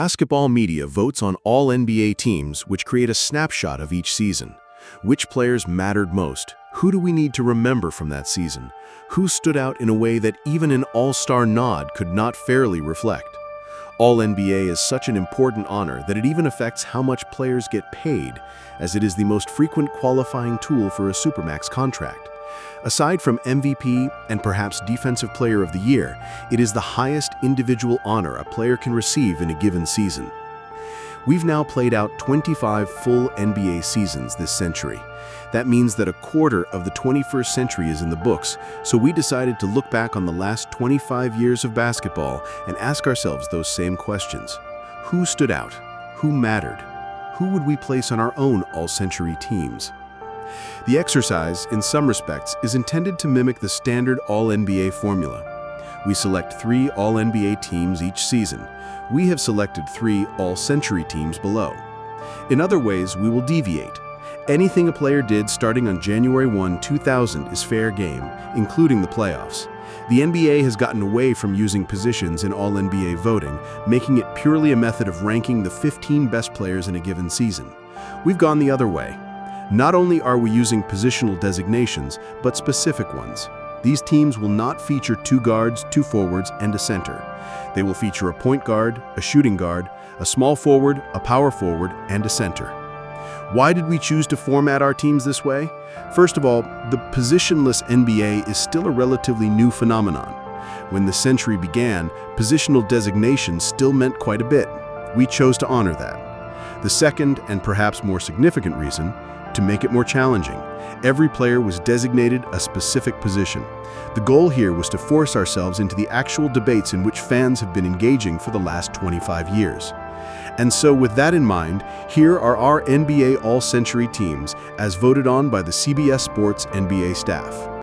Basketball media votes on all NBA teams, which create a snapshot of each season. Which players mattered most? Who do we need to remember from that season? Who stood out in a way that even an all-star nod could not fairly reflect? All-NBA is such an important honor that it even affects how much players get paid, as it is the most frequent qualifying tool for a supermax contract. Aside from MVP and perhaps Defensive Player of the Year, it is the highest individual honor a player can receive in a given season. We've now played out 25 full NBA seasons this century. That means that a quarter of the 21st century is in the books, so we decided to look back on the last 25 years of basketball and ask ourselves those same questions. Who stood out? Who mattered? Who would we place on our own all-century teams? The exercise, in some respects, is intended to mimic the standard All-NBA formula. We select 3 All-NBA teams each season. We have selected 3 All-Century teams below. In other ways, we will deviate. Anything a player did starting on January 1, 2000 is fair game, including the playoffs. The NBA has gotten away from using positions in All-NBA voting, making it purely a method of ranking the 15 best players in a given season. We've gone the other way. Not only are we using positional designations, but specific ones. These teams will not feature 2 guards, 2 forwards, and a center. They will feature a point guard, a shooting guard, a small forward, a power forward, and a center. Why did we choose to format our teams this way? First of all, the positionless NBA is still a relatively new phenomenon. When the century began, positional designations still meant quite a bit. We chose to honor that. The second, and perhaps more significant reason, to make it more challenging. Every player was designated a specific position. The goal here was to force ourselves into the actual debates in which fans have been engaging for the last 25 years. And so with that in mind, here are our NBA All-Century teams as voted on by the CBS Sports NBA staff.